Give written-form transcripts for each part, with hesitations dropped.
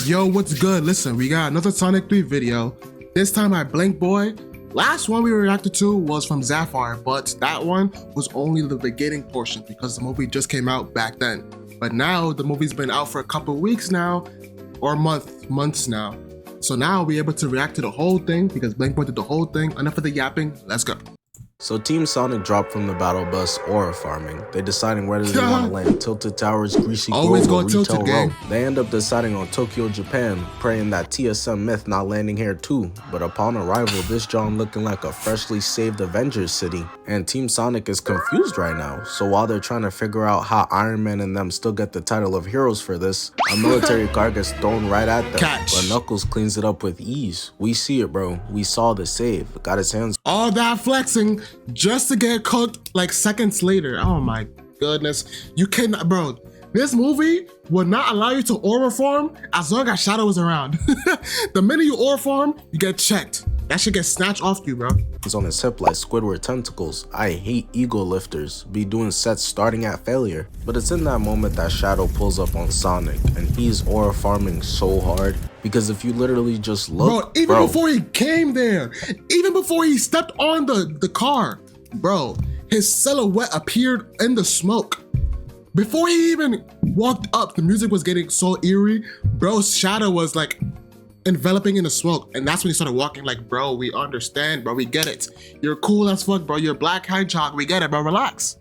Yo, what's good? Listen, we got another Sonic 3 video. This time at Blink Boy. Last one we reacted to was from Zafar, but that one was only the beginning portion because the movie just came out back then. But now the movie's been out for a couple weeks now, or months now. So now we're able to react to the whole thing because Blink Boy did the whole thing. Enough of the yapping, let's go. So Team Sonic dropped from the battle bus Aura farming. They deciding whether they want to land Tilted Towers, Greasy Grove, or Retail Row. They end up deciding on Tokyo, Japan, praying that TSM Myth not landing here too. But upon arrival, this John looking like a freshly saved Avengers city. And Team Sonic is confused right now. So while they're trying to figure out how Iron Man and them still get the title of heroes for this, a military car gets thrown right at them. But Knuckles cleans it up with ease. We see it, bro. We saw the save. Got his hands. All that flexing just to get cooked like seconds later. Oh my goodness. You cannot, bro. This movie would not allow you to aura form as long as Shadow is around. The minute you aura form, you get checked. That shit gets snatched off you, bro. He's on his hip like Squidward tentacles. I hate ego lifters. Be doing sets starting at failure. But it's in that moment that Shadow pulls up on Sonic and he's aura farming so hard. Because if you literally just look, before he came there, even before he stepped on the car, bro, his silhouette appeared in the smoke. Before he even walked up, the music was getting so eerie. Bro's shadow was like enveloping in the smoke, and that's when he started walking like, bro, we understand, bro, we get it. You're cool as fuck, bro. You're Black Hedgehog, we get it, bro, relax.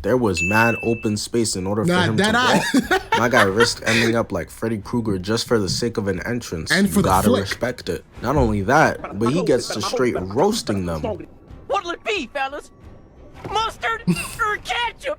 There was mad open space in order for him to walk. My guy risked ending up like Freddy Krueger just for the sake of an entrance. And you gotta respect it. Not only that, but he gets to straight roasting them. What'll it be, fellas? Mustard or ketchup?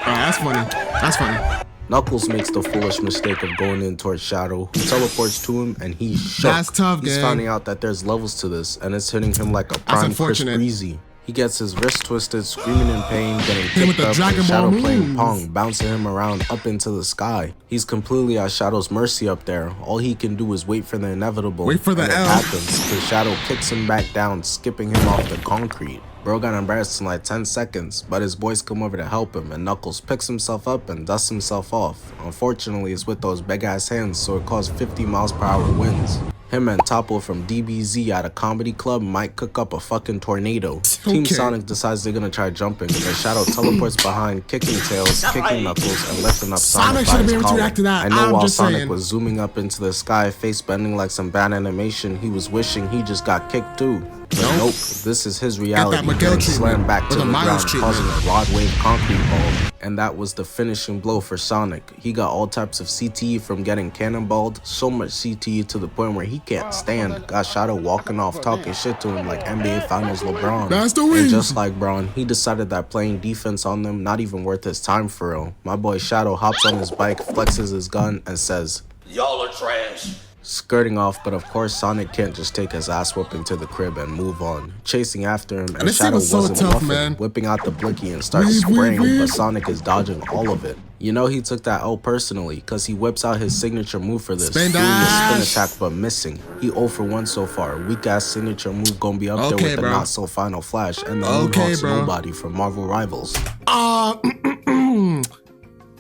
That's funny. That's funny. Knuckles makes the foolish mistake of going in towards Shadow, who teleports to him, and he's shook. That's tough, He's finding out that there's levels to this, and it's hitting him like a prime Chris Breezy. He gets his wrist twisted, screaming in pain, getting picked up, and Shadow playing Pong, bouncing him around up into the sky. He's completely at Shadow's mercy up there. All he can do is wait for the inevitable. Wait for the L. It happens, because Shadow kicks him back down, skipping him off the concrete. Bro got embarrassed in like 10 seconds, but his boys come over to help him, and Knuckles picks himself up and dusts himself off. Unfortunately, it's with those big ass hands, so it caused 50 miles per hour winds. Him and Topo from DBZ at a comedy club might cook up a fucking tornado. Team Sonic decides they're gonna try jumping, but Shadow teleports behind, kicking tails, kicking Knuckles, and lifting up Sonic by his collar. I know while Sonic was zooming up into the sky, face bending like some bad animation, he was wishing he just got kicked too. But nope, this is his reality, getting slammed back to the ground, causing a rod wave concrete ball. And that was the finishing blow for Sonic. He got all types of CTE from getting cannonballed, so much CTE to the point where he can't stand. Got Shadow walking off talking shit to him like NBA Finals LeBron. That's the win. And just like Braun, he decided that playing defense on them not even worth his time for real. My boy Shadow hops on his bike, flexes his gun, and says, "Y'all are trash." Skirting off, but of course Sonic can't just take his ass whooping to the crib and move on. Chasing after him, and Shadow wasn't bluffing, whipping out the blicky and starts spraying him, but Sonic is dodging all of it. You know he took that L personally, cause he whips out his signature move for this, doing a spin attack but missing. He 0 for 1 so far. Weak ass signature move gonna be up there with the not so final flash and the Moonhawk's Nobody from Marvel Rivals.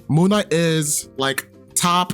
Moon Knight is like top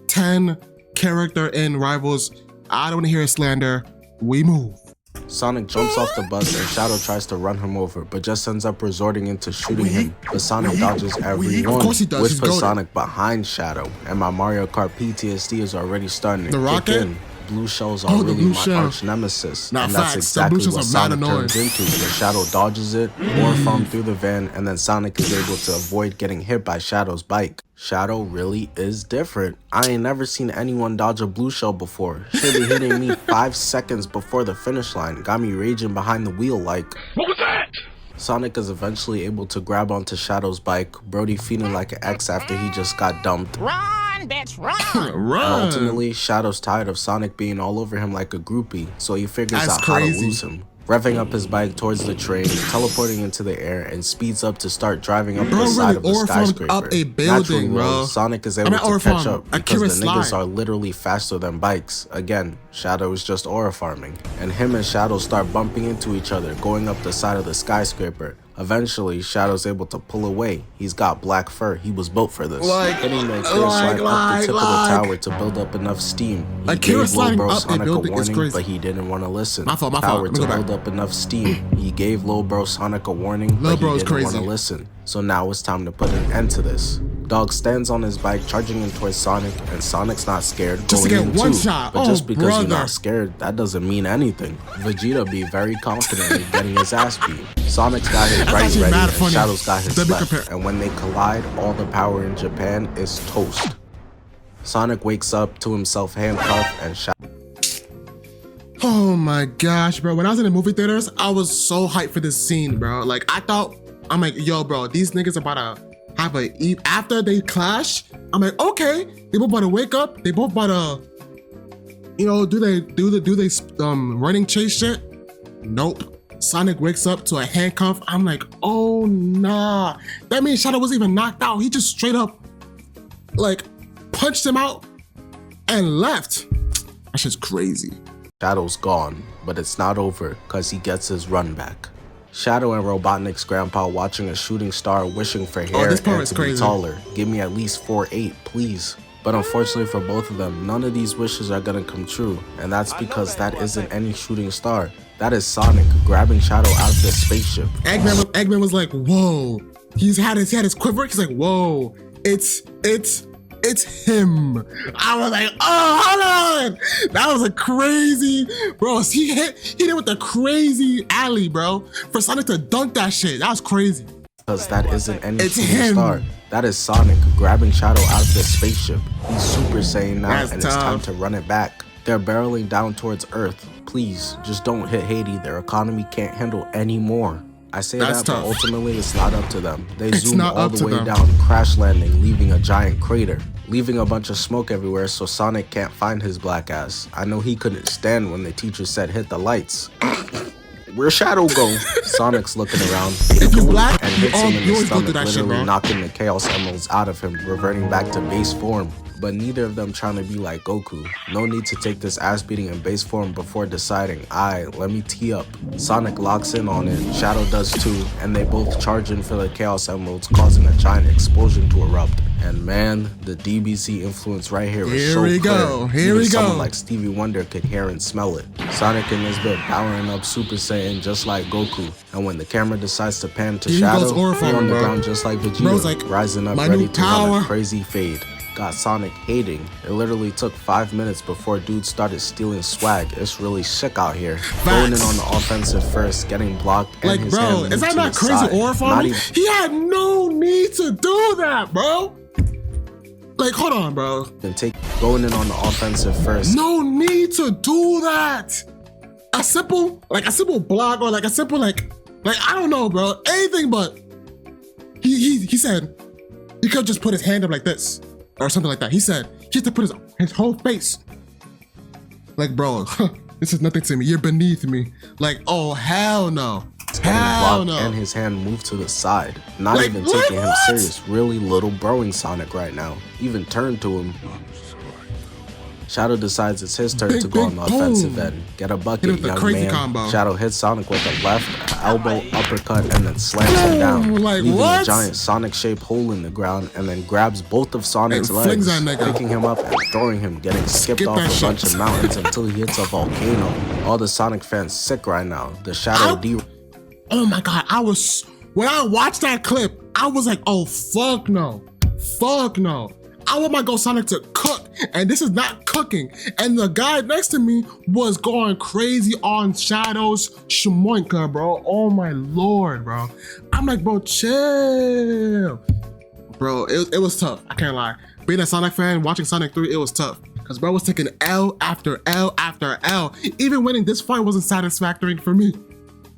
10 character in Rivals. I don't want to hear a slander. We move. Sonic jumps off the bus and Shadow tries to run him over, but just ends up resorting into shooting him. But Sonic dodges every one, which puts Sonic behind Shadow. And my Mario Kart PTSD is already starting to kick in. Blue shells are really my arch nemesis, and that's exactly what Sonic turns into. When Shadow dodges it, or from through the van, and then Sonic is able to avoid getting hit by Shadow's bike. Shadow really is different. I ain't never seen anyone dodge a blue shell before. Should be hitting me 5 seconds before the finish line. Got me raging behind the wheel like, what was that? Sonic is eventually able to grab onto Shadow's bike, Brody feeling like an ex after he just got dumped. Run, bitch, run! Run! And ultimately, Shadow's tired of Sonic being all over him like a groupie, so he figures out how to lose him. Revving up his bike towards the train, teleporting into the air, and speeds up to start driving up the side of the skyscraper. Up a building, bro. Sonic is able to catch up because the niggas are literally faster than bikes. Again, Shadow is just aura farming. And him and Shadow start bumping into each other, going up the side of the skyscraper. Eventually, Shadow's able to pull away. He's got black fur. He was built for this. Hitting the Akira slide up the tip of the tower to build up enough steam. He Akira gave Lil Bro sliding up Sonic a and building is warning, crazy. but he didn't want to listen. My fault. Power Let me to go build back. up enough steam. He gave Lil Bro Sonic a warning, Lil but Bro he is didn't want to crazy. listen. So now it's time to put an end to this. Dog stands on his bike, charging in towards Sonic, and Sonic's not scared. Just to going get in one too. shot. But Oh, just because brother. you're not scared, that doesn't mean anything. Vegeta be very confidently getting his ass beat. Sonic's got his That's right actually ready, mad and funny. Shadow's got his Let me left. compare. And when they collide, all the power in Japan is toast. Sonic wakes up to himself handcuffed, and Oh my gosh, bro. When I was in the movie theaters, I was so hyped for this scene, bro. Like, I'm like, yo, bro, these niggas about to have after they clash. I'm like, okay, they both about to wake up. They both about to, do they running chase shit? Nope. Sonic wakes up to a handcuff. I'm like, oh nah. That means Shadow wasn't even knocked out. He just straight up, like, punched him out and left. That shit's crazy. Shadow's gone, but it's not over because he gets his run back. Shadow and Robotnik's grandpa watching a shooting star wishing for hair this part and is to be crazy. taller. Give me at least 4'8", please. But unfortunately for both of them, none of these wishes are gonna come true, and that's because that isn't any shooting star. That is Sonic grabbing Shadow out of the spaceship. Eggman was like, whoa. He had his quiver. He's like, whoa. It's him. I was like, oh, hold on. That was a crazy, bro. He hit with the crazy alley, bro. For Sonic to dunk that shit. That was crazy. Because that isn't any It's shooting him. star. That is Sonic grabbing Shadow out of the spaceship. He's Super Saiyan now, That's and it's time tough. to run it back. They're barreling down towards Earth. Please, just don't hit Haiti. Their economy can't handle any more. I say That's that, but tough. ultimately it's not up to them. They It's zoom not all up the to way them. down, crash landing, leaving a giant crater, leaving a bunch of smoke everywhere so Sonic can't find his black ass. I know he couldn't stand when the teacher said hit the lights. Where'd Shadow go? Sonic's looking around. If you black, and you hits him in the always go through stomach, that shit, literally bro. knocking the Chaos Emeralds out of him, reverting back to base form. But neither of them trying to be like Goku. No need to take this ass beating in base form before deciding, let me tee up. Sonic locks in on it, Shadow does too, and they both charge in for the Chaos Emeralds, causing a giant explosion to erupt. And man, the DBZ influence right here is Here so we clear. go. Here Even we someone go. like Stevie Wonder could hear and smell it. Sonic in this bit powering up Super Saiyan just like Goku. And when the camera decides to pan to Here he goes Shadow, Orphan, he's on the bro. ground just like Vegeta, Bro's like, rising up my ready new to run power. a crazy fade. Got Sonic hating. It literally took 5 minutes before dudes started stealing swag. It's really sick out here. Going in on the offensive first, getting blocked, and Like, his bro, hand is moved that to not the crazy side. aura for Not me? even- He had no need to do that, bro. Like, hold on, bro. going in on the offensive first. No need to do that. A simple block or like a simple I don't know, bro. Anything but he said he could just put his hand up like this or something like that. He said he had to put his whole face. Like, bro, this is nothing to me. You're beneath me. Like, oh hell no. Hell Blocked, no. and his hand moved to the side. Not Like, even what? taking him serious. Really little broing Sonic right now. Even turned to him. Shadow decides it's his turn Big, to go on big the offensive boom. end. Get a Hit bucket, him with the young crazy man. combo. Shadow hits Sonic with a left, elbow, uppercut, and then slams him down, Like, leaving a what? giant Sonic-shaped hole in the ground, and then grabs both of Sonic's And flings legs, that nigga. picking him up and throwing him, getting skipped Skip off that a shit. bunch of mountains until he hits a volcano. All the Sonic fans sick right now. The Shadow D. Oh my god, when I watched that clip, I was like, oh fuck no. Fuck no. I want my Go Sonic to cook, and this is not cooking. And the guy next to me was going crazy on Shadow's Shmoinka, bro. Oh my lord, bro. I'm like, bro, chill. Bro, it was tough. I can't lie. Being a Sonic fan, watching Sonic 3, it was tough. Because bro was taking L after L after L. Even winning this fight wasn't satisfactory for me.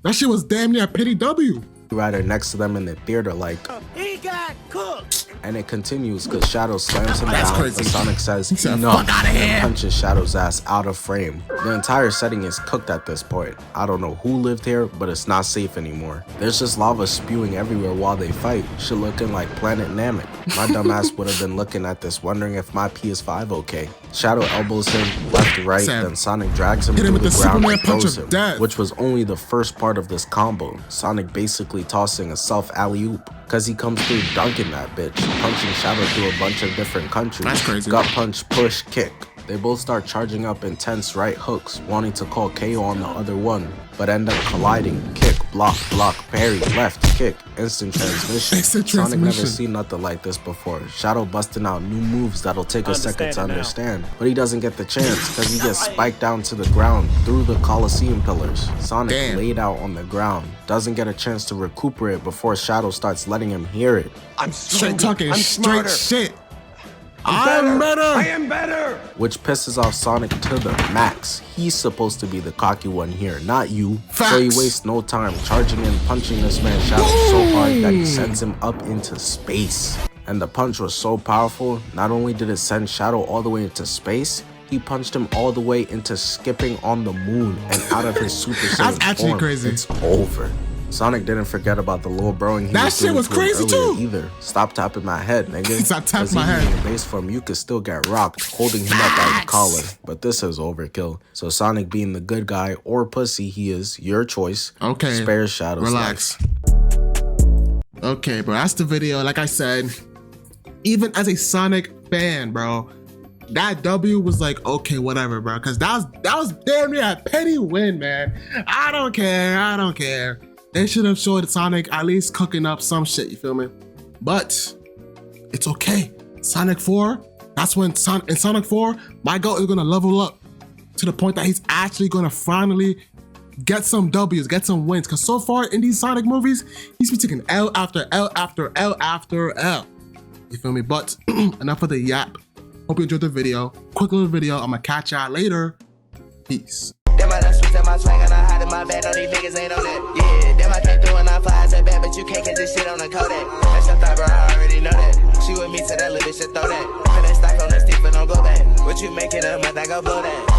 That shit was damn near a pity W. Rider next to them in the theater like, He got cooked. And it continues because Shadow slams him That's down, crazy. but Sonic says, said, "No," "Fuck outta here." and punches Shadow's ass out of frame. The entire setting is cooked at this point. I don't know who lived here, but it's not safe anymore. There's just lava spewing everywhere while they fight, shit looking like Planet Namek. My dumbass would have been looking at this wondering if my PS5 okay. Shadow elbows him left to right, Sad. then Sonic drags him Hit to him with the the ground Superman and punch throws of him, death. which was only the first part of this combo. Sonic basically tossing a self alley-oop, cause he comes through dunking that bitch, punching Shadow through a bunch of different countries. That's crazy. Gut punch, push, kick. They both start charging up intense right hooks, wanting to call KO on the other one, but end up colliding. Kick, block, parry, left, kick, instant transmission. Instant Sonic never transmission. seen nothing like this before. Shadow busting out new moves that'll take a second to understand, but he doesn't get the chance because he gets spiked down to the ground through the Coliseum pillars. Sonic Damn. laid out on the ground, doesn't get a chance to recuperate before Shadow starts letting him hear it. I'm Straight talking, I'm straight smarter. shit. I'm better. I am better. Which pisses off Sonic to the max. He's supposed to be the cocky one here, not you. Facts. So he wastes no time charging and punching this man Shadow so hard that he sends him up into space. And the punch was so powerful, not only did it send Shadow all the way into space, he punched him all the way into skipping on the moon and out of his Super Saiyan That's actually form. crazy. It's over. Sonic didn't forget about the little broing he That was shit doing was to him crazy earlier too. either. Stop tapping my head, nigga. Stop tapping 'Cause my even head. in base form, you could still get rocked, holding him up by the collar. But this is overkill. So Sonic, being the good guy or pussy he is, your choice, Okay. spares Shadow's Relax. Okay, bro, that's the video. Like I said, even as a Sonic fan, bro, that W was like, okay, whatever, bro. Cause that was damn near a petty win, man. I don't care. They should have showed Sonic at least cooking up some shit, you feel me? But it's okay. Sonic 4, that's when in Sonic 4, my goat is gonna level up to the point that he's actually gonna finally get some W's, get some wins. Cause so far in these Sonic movies, he's been taking L after L after L after L. You feel me? But enough of the yap. Hope you enjoyed the video. Quick little video. I'm gonna catch y'all later. Peace. Them I done switch up my swag and I hide in my bed. All these niggas ain't on that. Yeah, them I came through and I fly. I said bad, but you can't catch this shit on the Kodak. That's your thought, bro. I already know that. She with me, so that little bitch should throw that. Put that stock on the stick, but don't go back. What you making a month? I go blow that.